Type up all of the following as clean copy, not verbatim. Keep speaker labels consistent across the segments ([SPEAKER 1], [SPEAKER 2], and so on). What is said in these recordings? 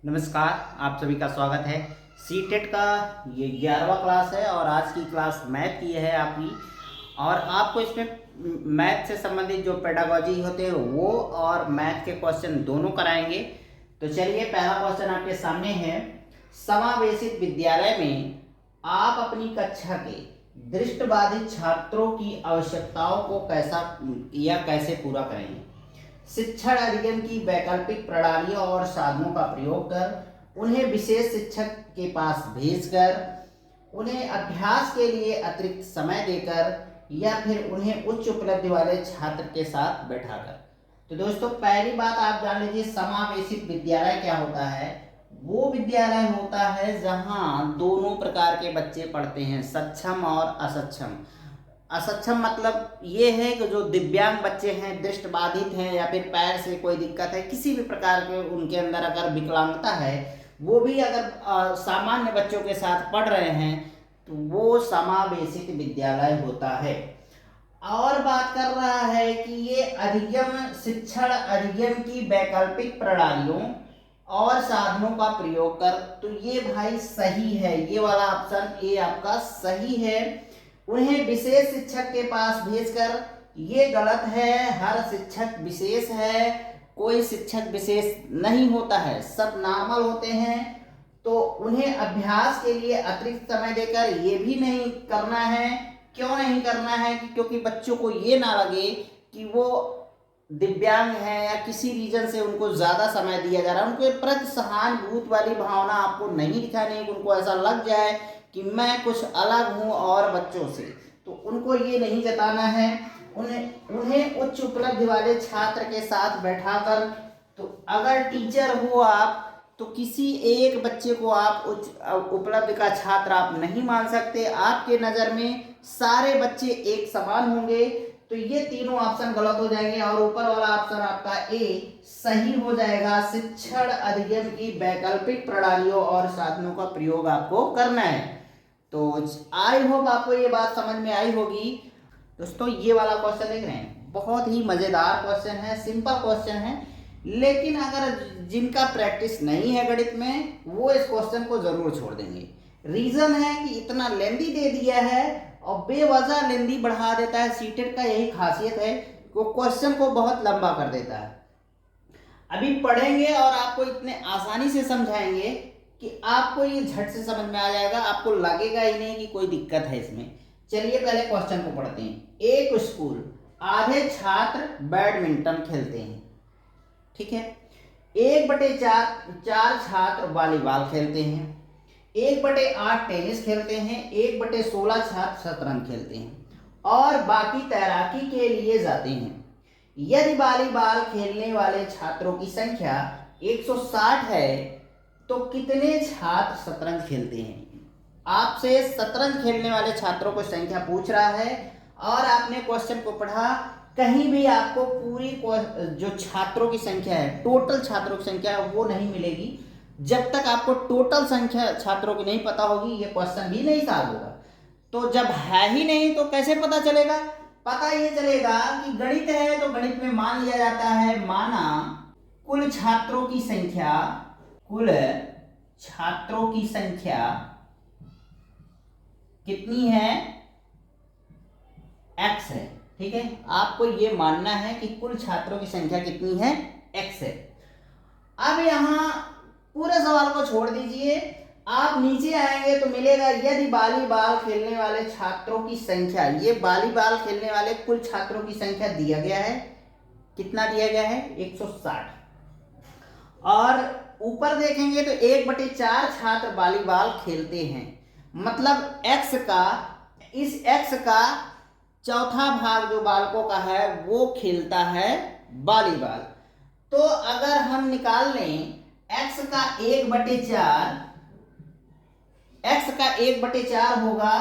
[SPEAKER 1] नमस्कार, आप सभी का स्वागत है। सीटेट का ये 11वां क्लास है और आज की क्लास मैथ की है आपकी। और आपको इसमें मैथ से संबंधित जो पेडागॉजी होते हैं वो और मैथ के क्वेश्चन दोनों कराएंगे। तो चलिए, पहला क्वेश्चन आपके सामने है। समावेशित विद्यालय में आप अपनी कक्षा के दृष्टिबाधित छात्रों की आवश्यकताओं को कैसे पूरा करेंगे। शिक्षण अध्ययन की वैकल्पिक प्रणालियों और साधनों का प्रयोग कर उन्हें विशेष शिक्षक के पास भेजकर, उन्हें अभ्यास के लिए अतिरिक्त समय देकर या फिर उन्हें उच्च उपलब्धि वाले छात्र के साथ बैठाकर। तो दोस्तों, पहली बात आप जान लीजिए, समावेशित विद्यालय क्या होता है। वो विद्यालय होता है जहां दोनों प्रकार के बच्चे पढ़ते हैं, सक्षम और असक्षम। असक्षम मतलब ये है कि जो दिव्यांग बच्चे हैं, दृष्टिबाधित हैं या फिर पैर से कोई दिक्कत है, किसी भी प्रकार के उनके अंदर अगर विकलांगता है, वो भी अगर सामान्य बच्चों के साथ पढ़ रहे हैं तो वो समावेशित विद्यालय होता है। और बात कर रहा है कि ये अधिगम शिक्षण अध्ययन की वैकल्पिक प्रणालियों और साधनों का प्रयोग कर, तो ये भाई सही है, ये वाला ऑप्शन ए आपका सही है। उन्हें विशेष शिक्षक के पास भेजकर, ये गलत है। हर शिक्षक विशेष है, कोई शिक्षक विशेष नहीं होता है, सब नॉर्मल होते हैं। तो उन्हें अभ्यास के लिए अतिरिक्त समय देकर, ये भी नहीं करना है। क्यों नहीं करना है? क्योंकि बच्चों को ये ना लगे कि वो दिव्यांग है या किसी रीजन से उनको ज़्यादा समय दिया जा रहा है। उनको प्रति सहानुभूति वाली भावना आपको नहीं दिखानी है कि उनको ऐसा लग जाए कि मैं कुछ अलग हूँ और बच्चों से, तो उनको ये नहीं जताना है। उन्हें उच्च उपलब्धि वाले छात्र के साथ बैठाकर, तो अगर टीचर हो आप तो किसी एक बच्चे को आप उच्च उपलब्धि का छात्र आप नहीं मान सकते। आपके नज़र में सारे बच्चे एक समान होंगे। तो ये तीनों ऑप्शन गलत हो जाएंगे और ऊपर वाला ऑप्शन आपका ए सही हो जाएगा। शिक्षण अध्ययन की वैकल्पिक प्रणालियों और साधनों का प्रयोग आपको करना है। तो आई होप आपको ये बात समझ में आई होगी। दोस्तों, ये वाला क्वेश्चन देख रहे हैं, बहुत ही मज़ेदार क्वेश्चन है, सिंपल क्वेश्चन है। लेकिन अगर जिनका प्रैक्टिस नहीं है गणित में, वो इस क्वेश्चन को ज़रूर छोड़ देंगे। रीज़न है कि इतना लेंदी दे दिया है और बेवजह लेंदी बढ़ा देता है। सीटेट का यही खासियत है, वो क्वेश्चन को बहुत लंबा कर देता है। अभी पढ़ेंगे और आपको इतने आसानी से समझाएंगे कि आपको ये झट से समझ में आ जाएगा, आपको लगेगा ही नहीं कि कोई दिक्कत है इसमें। चलिए पहले क्वेश्चन को पढ़ते हैं। एक स्कूल, आधे छात्र बैडमिंटन खेलते हैं, ठीक है। 1/4 छात्र वॉलीबॉल खेलते हैं, 1/8 टेनिस खेलते हैं, 1/16 छात्र शतरंज खेलते हैं और बाकी तैराकी के लिए जाते हैं। यदि वॉलीबॉल खेलने वाले छात्रों की संख्या 160 है तो कितने छात्र शतरंज खेलते हैं। आपसे शतरंज खेलने वाले छात्रों को संख्या पूछ रहा है और आपने क्वेश्चन को पढ़ा। कहीं भी आपको पूरी जो छात्रों की संख्या है, टोटल छात्रों की संख्या है, वो नहीं मिलेगी। जब तक आपको टोटल संख्या छात्रों की नहीं पता होगी, ये क्वेश्चन भी नहीं सॉल्व होगा। तो जब है ही नहीं तो कैसे पता चलेगा? पता ये चलेगा कि गणित है तो गणित में मान लिया जाता है, माना कुल छात्रों की संख्या, कुल छात्रों की संख्या कितनी है? x है, ठीक है। आपको ये मानना है कि कुल छात्रों की संख्या कितनी है? x है। अब यहां पूरे सवाल को छोड़ दीजिए, आप नीचे आएंगे तो मिलेगा यदि वॉलीबॉल खेलने वाले छात्रों की संख्या, ये वॉलीबॉल खेलने वाले कुल छात्रों की संख्या दिया गया है। कितना दिया गया है? 160। और ऊपर देखेंगे तो 1/4 छात्र वॉलीबॉल खेलते हैं, मतलब x का, इस x का चौथा भाग जो बालकों का है वो खेलता है वॉलीबॉल। तो अगर हम निकाल लें x का 1/4, x का 1/4 होगा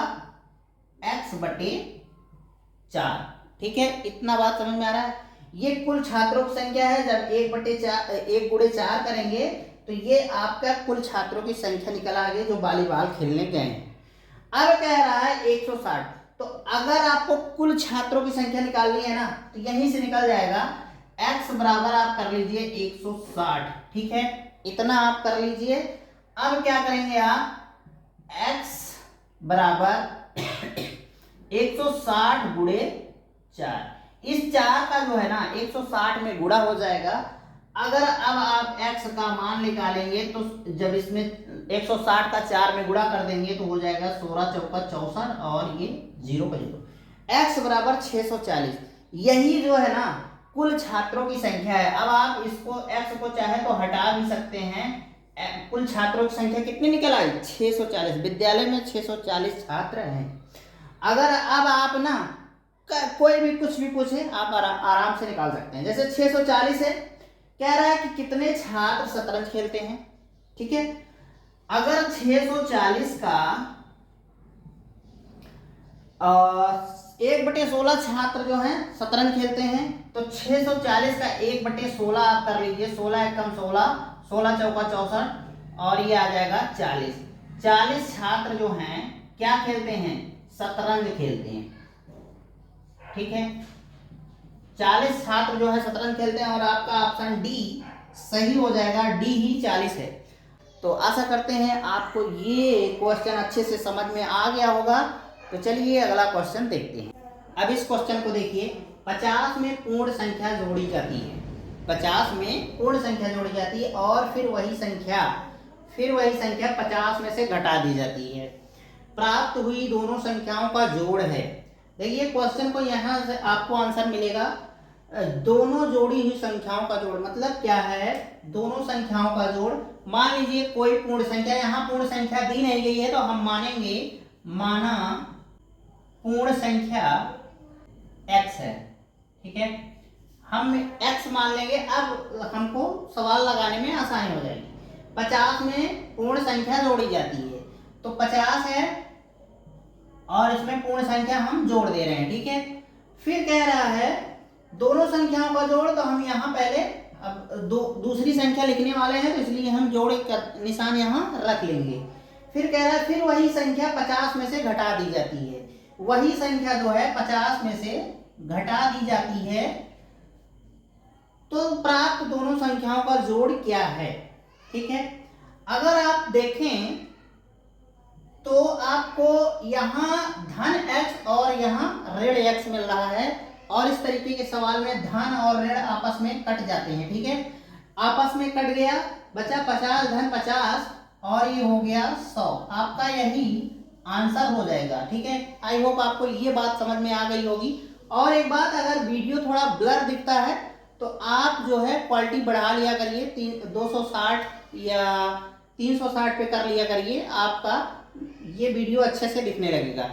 [SPEAKER 1] x/4, ठीक है। इतना बात समझ में आ रहा है? ये कुल छात्रों की संख्या है। जब 1/4 करेंगे तो ये आपका कुल छात्रों की संख्या निकल आ गई जो वॉलीबॉल खेलने गए हैं। अब कह रहा है 160, तो अगर आपको कुल छात्रों की संख्या निकालनी है ना, तो यहीं से निकल जाएगा। x बराबर आप कर लीजिए 160, ठीक है। इतना आप कर लीजिए। अब क्या करेंगे आप, x बराबर 160 गुणे 4। इस 4 का जो है ना 160 में गुणा हो जाएगा। अगर अब आप x का मान निकालेंगे तो जब इसमें 160 का 4 में गुणा कर देंगे तो हो जाएगा 16 चौका 64 और ये 0 का 0, x बराबर 640। यही जो है ना कुल छात्रों की संख्या है। अब आप इसको x को चाहे तो हटा भी सकते हैं। कुल छात्रों की संख्या कितनी निकल आई, 640। विद्यालय में 640 छात्र हैं। अगर अब आप ना कोई भी कुछ भी पूछे आप आराम से निकाल सकते हैं। जैसे 640 है, कह रहा है कि कितने छात्र शतरंज खेलते हैं, ठीक है। अगर 640 का 1/16 छात्र जो हैं शतरंज खेलते हैं, तो 640 का 1/16 आप कर लीजिए। 16 एकम 16, 16 चौका 64 और ये आ जाएगा 40। 40 छात्र जो हैं क्या खेलते हैं, शतरंज खेलते हैं, ठीक है। 40 छात्र जो है शतरंज खेलते हैं और आपका ऑप्शन डी सही हो जाएगा। डी ही 40 है। तो आशा करते हैं आपको ये क्वेश्चन अच्छे से समझ में आ गया होगा। तो चलिए अगला क्वेश्चन देखते हैं। अब इस क्वेश्चन को देखिए, 50 में पूर्ण संख्या जोड़ी जाती है। 50 में पूर्ण संख्या जोड़ी जाती है और फिर वही संख्या 50 में से घटा दी जाती है। प्राप्त हुई दोनों संख्याओं का जोड़ है। देखिए क्वेश्चन को यहाँ से आपको आंसर मिलेगा, दोनों जोड़ी हुई संख्याओं का जोड़ मतलब क्या है, दोनों संख्याओं का जोड़। मान लीजिए कोई पूर्ण संख्या, यहाँ पूर्ण संख्या दी नहीं गई है तो हम मानेंगे माना पूर्ण संख्या x है, ठीक है। हम x मान लेंगे। अब हमको सवाल लगाने में आसानी हो जाएगी। 50 में पूर्ण संख्या जोड़ी जाती है तो 50 है और इसमें पूर्ण संख्या हम जोड़ दे रहे हैं, ठीक है। फिर कह रहा है दोनों संख्याओं का जोड़, तो हम यहाँ पहले अब दूसरी संख्या लिखने वाले हैं तो इसलिए हम जोड़ का निशान यहाँ रख लेंगे। फिर कह रहा है फिर वही संख्या 50 में से घटा दी जाती है। वही संख्या जो है 50 में से घटा दी जाती है, तो प्राप्त दोनों संख्याओं का जोड़ क्या है, ठीक है। अगर आप देखें तो आपको यहाँ धन x और यहाँ ऋण x मिल रहा है और इस तरीके के सवाल में धन और ऋण आपस में कट जाते हैं, ठीक है। आपस में कट गया, बचा 50 धन 50 और ये हो गया 100। आपका यही आंसर हो जाएगा, ठीक है। आई होप आपको ये बात समझ में आ गई होगी। और एक बात, अगर वीडियो थोड़ा ब्लर दिखता है तो आप जो है क्वालिटी बढ़ा लिया करिए, 260 या 360 पे कर लिया करिए, आपका ये वीडियो अच्छे से दिखने लगेगा।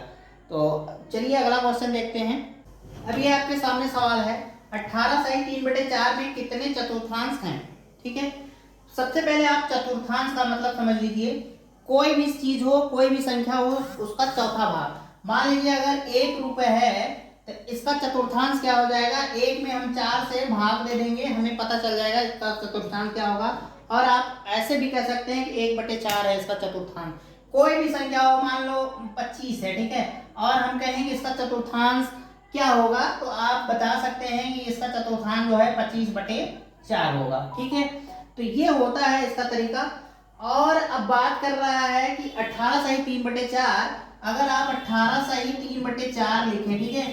[SPEAKER 1] तो चलिए अगला क्वेश्चन देखते हैं। अब ये आपके सामने सवाल है, 18 सही 3/4 में कितने चतुर्थांश हैं, ठीक है। सबसे पहले आप चतुर्थांश का मतलब समझ लीजिए। कोई भी चीज हो, कोई भी संख्या हो, उसका चौथा भाग। मान लीजिए अगर 1 रुपए है तो इसका चतुर्थांश क्या हो जाएगा, 1 में हम 4 से भाग दे देंगे, हमें पता चल जाएगा इसका चतुर्थांश क्या होगा। और आप ऐसे भी कह सकते हैं कि 1/4 है इसका चतुर्थांश। कोई भी संख्या हो, मान लो 25 है, ठीक है, और हम कहेंगे इसका चतुर्थांश क्या होगा, तो आप बता सकते हैं कि इसका चतुर्थांश जो है 25/4 होगा, ठीक है। तो ये होता है इसका तरीका। और अब बात कर रहा है कि 18 सही 3/4, अगर आप 18 सही 3/4 लिखें, ठीक है,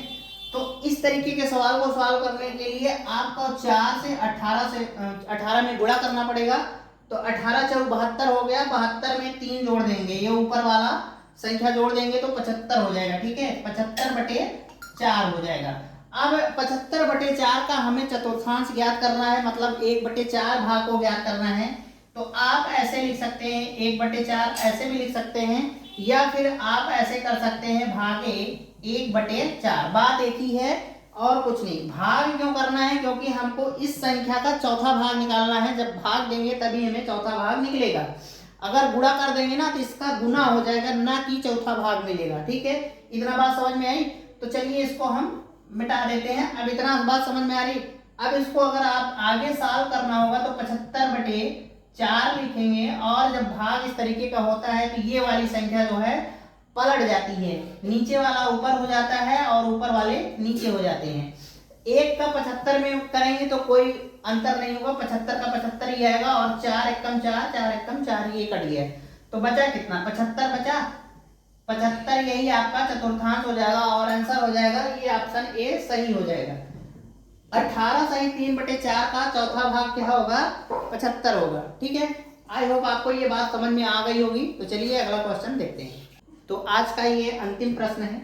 [SPEAKER 1] तो इस तरीके के सवाल को सॉल्व करने के लिए आपको 4 से 18 में गुणा करना पड़ेगा। तो 18 चौक 72 हो गया, 72 में 3 जोड़ देंगे, ये ऊपर वाला संख्या जोड़ देंगे तो 75 हो जाएगा, ठीक है। 75/4 हो जाएगा। अब 75/4 का हमें चतुर्थांश ज्ञात करना है, मतलब 1/4 भाग को ज्ञात करना है। तो आप ऐसे लिख सकते हैं 1/4, ऐसे भी लिख सकते हैं, या फिर आप ऐसे कर सकते हैं भागे 1/4। बात एक ही है और कुछ नहीं। भाग क्यों करना है, क्योंकि हमको इस संख्या का चौथा भाग निकालना है। जब भाग देंगे तभी हमें चौथा भाग निकलेगा। अगर गुणा कर देंगे ना तो इसका गुना हो जाएगा, ना कि चौथा भाग मिलेगा, ठीक है। इतना बात समझ में आई। तो चलिए इसको हम मिटा देते हैं। अब इतना बात समझ में आ रही। अब इसको अगर आप आगे सॉल्व करना होगा तो 75/4 लिखेंगे, और जब भाग इस तरीके का होता है तो ये वाली संख्या जो है पलट जाती है, नीचे वाला ऊपर हो जाता है और ऊपर वाले नीचे हो जाते हैं। 1 का 75 में करेंगे तो कोई अंतर नहीं होगा, 75 का 75 ही आएगा और 4 एकम 4, 4 एकम 4, ये कट गया। तो बचा कितना, 75 बचा। 75 यही आपका चतुर्थांश हो जाएगा और आंसर हो जाएगा ये ऑप्शन ए सही हो जाएगा। 18 सही 3/4 का चौथा भाग क्या होगा, 75 होगा। ठीक है, आई होप आपको ये बात समझ में आ गई होगी। तो चलिए अगला क्वेश्चन देखते हैं। तो आज का ये अंतिम प्रश्न है,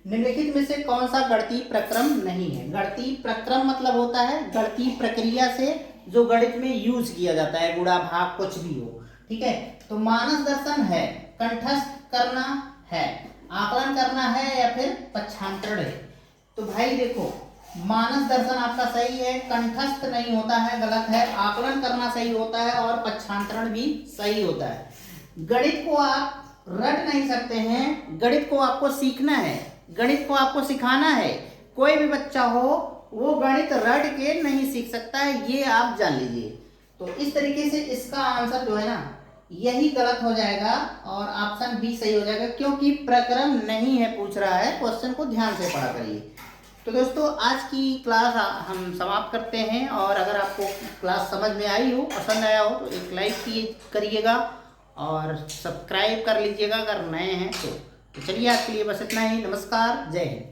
[SPEAKER 1] निम्नलिखित में से कौन सा गणितीय प्रक्रम नहीं है। गणितीय प्रक्रम मतलब होता है गणितीय प्रक्रिया से जो गणित में यूज किया जाता है, गुणा भाग कुछ भी हो। ठीक है, तो मानस दर्शन है, कंठस्थ करना है, आकलन करना है या फिर पक्षांतरण है। तो भाई देखो, मानस दर्शन आपका सही है, कंठस्थ नहीं होता है, गलत है, आकलन करना सही होता है और पक्षांतरण भी सही होता है। गणित को आप रट नहीं सकते हैं, गणित को आपको सीखना है, गणित को आपको सिखाना है। कोई भी बच्चा हो वो गणित रट के नहीं सीख सकता है, ये आप जान लीजिए। तो इस तरीके से इसका आंसर जो है ना, यही गलत हो जाएगा और ऑप्शन बी सही हो जाएगा, क्योंकि प्रक्रम नहीं है पूछ रहा है। क्वेश्चन को ध्यान से पढ़ा करिए। तो दोस्तों आज की क्लास हम समाप्त करते हैं, और अगर आपको क्लास समझ में आई हो, पसंद आया हो, तो एक लाइक करिएगा और सब्सक्राइब कर लीजिएगा अगर नए हैं तो। चलिए आज के लिए बस इतना ही। नमस्कार, जय हिंद।